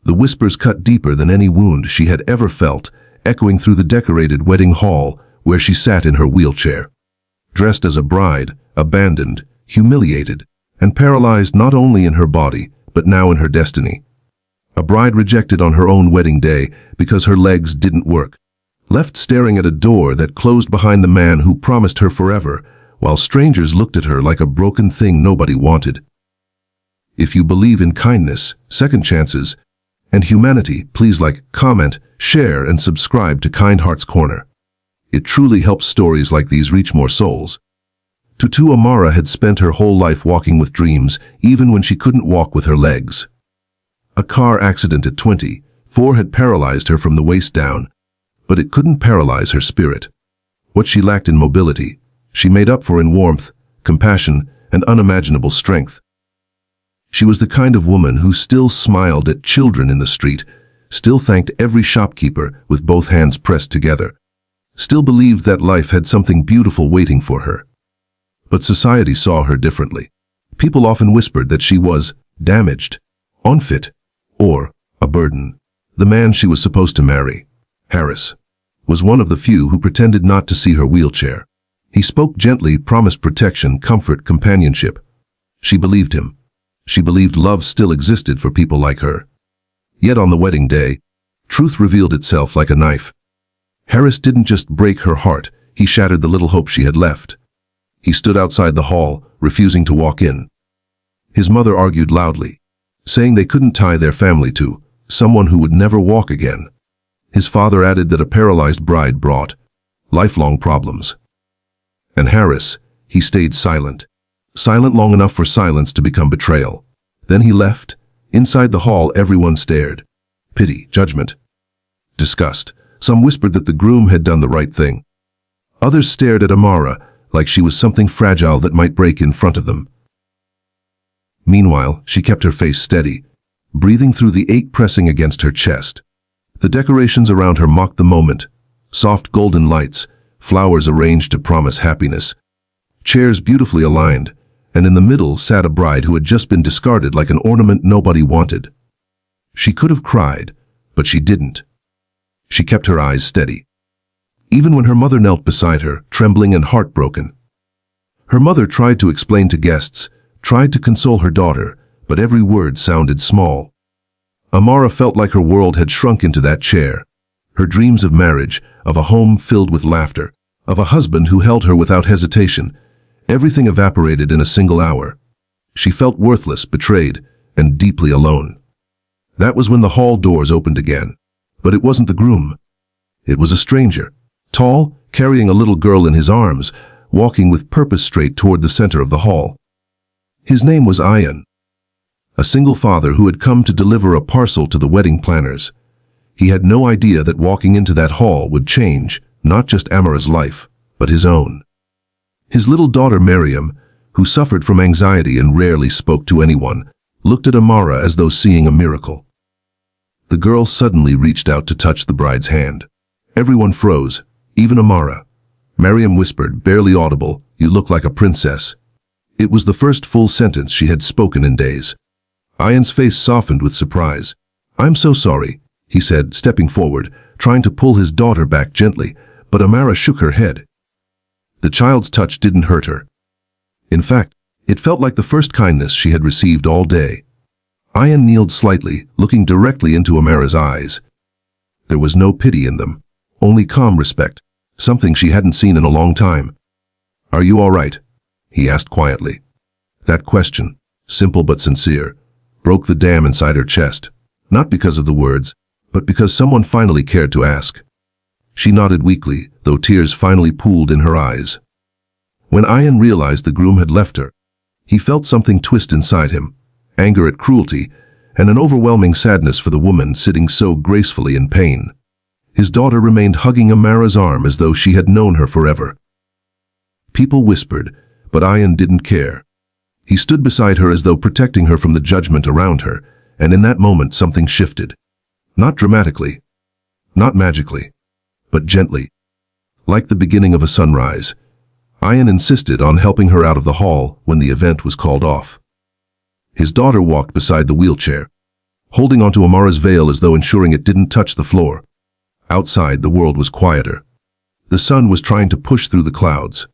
The whispers cut deeper than any wound she had ever felt, echoing through the decorated wedding hall where she sat in her wheelchair. Dressed as a bride, abandoned, humiliated, and paralyzed not only in her body, but now in her destiny. A bride rejected on her own wedding day because her legs didn't work. Left staring at a door that closed behind the man who promised her forever, while strangers looked at her like a broken thing nobody wanted. If you believe in kindness, second chances, and humanity, please like, comment, share, and subscribe to Kind Heart's Corner. It truly helps stories like these reach more souls. Tutu Amara had spent her whole life walking with dreams, even when she couldn't walk with her legs. A car accident at 24 had paralyzed her from the waist down, but it couldn't paralyze her spirit. What she lacked in mobility, she made up for in warmth, compassion, and unimaginable strength. She was the kind of woman who still smiled at children in the street, still thanked every shopkeeper with both hands pressed together, still believed that life had something beautiful waiting for her. But society saw her differently. People often whispered that she was damaged, unfit, or a burden. The man she was supposed to marry, Harris, was one of the few who pretended not to see her wheelchair. He spoke gently, promised protection, comfort, companionship. She believed him. She believed love still existed for people like her. Yet on the wedding day, truth revealed itself like a knife. Harris didn't just break her heart, he shattered the little hope she had left. He stood outside the hall, refusing to walk in. His mother argued loudly, saying they couldn't tie their family to someone who would never walk again. His father added that a paralyzed bride brought lifelong problems. And Harris, he stayed silent. Silent long enough for silence to become betrayal. Then he left. Inside the hall, everyone stared. Pity, judgment, disgust. Some whispered that the groom had done the right thing. Others stared at Amara like she was something fragile that might break in front of them. Meanwhile, she kept her face steady, breathing through the ache pressing against her chest. The decorations around her mocked the moment. Soft golden lights, flowers arranged to promise happiness, chairs beautifully aligned, and in the middle sat a bride who had just been discarded like an ornament nobody wanted. She could have cried, but she didn't. She kept her eyes steady. Even when her mother knelt beside her, trembling and heartbroken. Her mother tried to explain to guests, tried to console her daughter, but every word sounded small. Amara felt like her world had shrunk into that chair. Her dreams of marriage, of a home filled with laughter, of a husband who held her without hesitation, everything evaporated in a single hour. She felt worthless, betrayed, and deeply alone. That was when the hall doors opened again. But it wasn't the groom. It was a stranger, tall, carrying a little girl in his arms, walking with purpose straight toward the center of the hall. His name was Ian, a single father who had come to deliver a parcel to the wedding planners. He had no idea that walking into that hall would change not just Amara's life, but his own. His little daughter Miriam, who suffered from anxiety and rarely spoke to anyone, looked at Amara as though seeing a miracle. The girl suddenly reached out to touch the bride's hand. Everyone froze, even Amara. Miriam whispered, barely audible, "You look like a princess." It was the first full sentence she had spoken in days. Ian's face softened with surprise. "I'm so sorry," he said, stepping forward, trying to pull his daughter back gently, but Amara shook her head. The child's touch didn't hurt her. In fact, it felt like the first kindness she had received all day. Ian kneeled slightly, looking directly into Amara's eyes. There was no pity in them, only calm respect, something she hadn't seen in a long time. "Are you all right?" he asked quietly. That question, simple but sincere, broke the dam inside her chest, not because of the words, but because someone finally cared to ask. She nodded weakly, though tears finally pooled in her eyes. When Ian realized the groom had left her, he felt something twist inside him, anger at cruelty, and an overwhelming sadness for the woman sitting so gracefully in pain. His daughter remained hugging Amara's arm as though she had known her forever. People whispered, but Ian didn't care. He stood beside her as though protecting her from the judgment around her, and in that moment something shifted. Not dramatically, not magically, but gently. Like the beginning of a sunrise, Ian insisted on helping her out of the hall when the event was called off. His daughter walked beside the wheelchair, holding onto Amara's veil as though ensuring it didn't touch the floor. Outside, the world was quieter. The sun was trying to push through the clouds.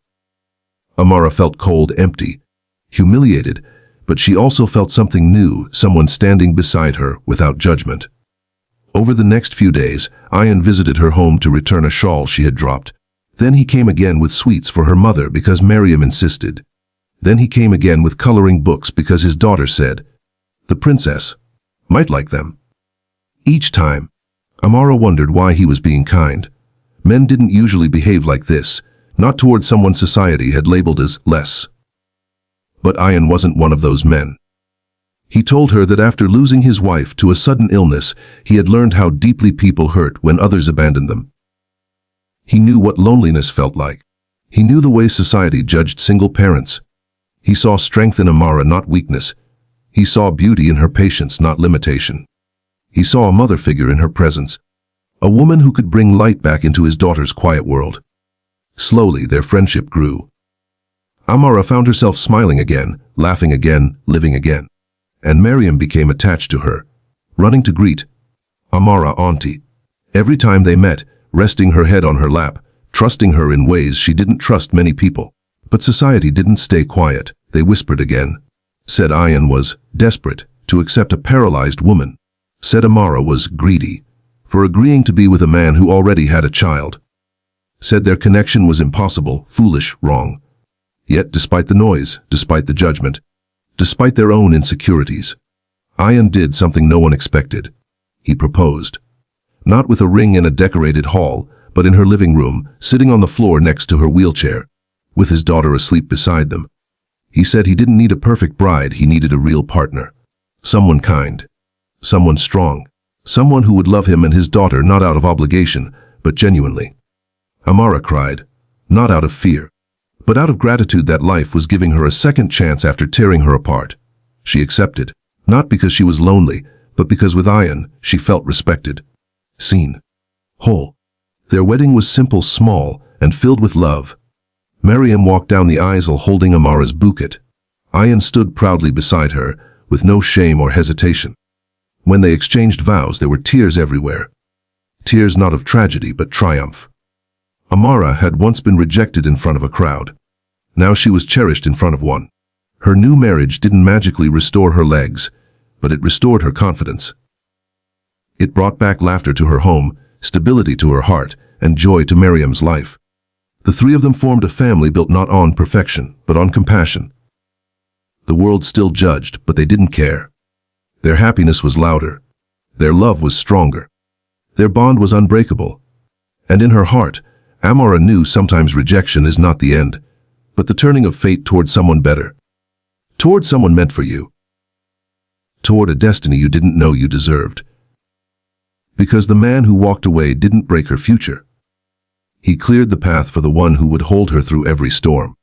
Amara felt cold, empty, humiliated, but she also felt something new, someone standing beside her without judgment. Over the next few days, Ayan visited her home to return a shawl she had dropped. Then he came again with sweets for her mother because Miriam insisted. Then he came again with coloring books because his daughter said the princess might like them. Each time, Amara wondered why he was being kind. Men didn't usually behave like this, not toward someone society had labeled as less. But Ayan wasn't one of those men. He told her that after losing his wife to a sudden illness, he had learned how deeply people hurt when others abandoned them. He knew what loneliness felt like. He knew the way society judged single parents. He saw strength in Amara, not weakness. He saw beauty in her patience, not limitation. He saw a mother figure in her presence, a woman who could bring light back into his daughter's quiet world. Slowly, their friendship grew. Amara found herself smiling again, laughing again, living again. And Miriam became attached to her, running to greet Amara auntie. Every time they met, resting her head on her lap, trusting her in ways she didn't trust many people. But society didn't stay quiet. They whispered again. Said Ayan was desperate to accept a paralyzed woman. Said Amara was greedy for agreeing to be with a man who already had a child. Said their connection was impossible, foolish, wrong. Yet despite the noise, despite the judgment, despite their own insecurities, Ayan did something no one expected. He proposed. Not with a ring in a decorated hall, but in her living room, sitting on the floor next to her wheelchair, with his daughter asleep beside them. He said he didn't need a perfect bride, he needed a real partner. Someone kind. Someone strong. Someone who would love him and his daughter not out of obligation, but genuinely. Amara cried, not out of fear, but out of gratitude that life was giving her a second chance after tearing her apart. She accepted, not because she was lonely, but because with Ayan, she felt respected, seen, whole. Their wedding was simple, small, and filled with love. Miriam walked down the aisle holding Amara's bouquet. Ayan stood proudly beside her, with no shame or hesitation. When they exchanged vows, there were tears everywhere. Tears not of tragedy, but triumph. Amara had once been rejected in front of a crowd. Now she was cherished in front of one. Her new marriage didn't magically restore her legs, but it restored her confidence. It brought back laughter to her home, stability to her heart, and joy to Miriam's life. The three of them formed a family built not on perfection, but on compassion. The world still judged, but they didn't care. Their happiness was louder. Their love was stronger. Their bond was unbreakable. And in her heart, Amara knew sometimes rejection is not the end, but the turning of fate toward someone better. Toward someone meant for you. Toward a destiny you didn't know you deserved. Because the man who walked away didn't break her future. He cleared the path for the one who would hold her through every storm.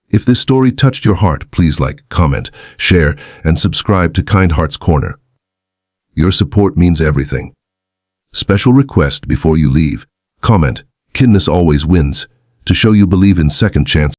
If this story touched your heart, please like, comment, share, and subscribe to Kind Heart's Corner. Your support means everything. Special request before you leave. Comment, kindness always wins, to show you believe in second chance.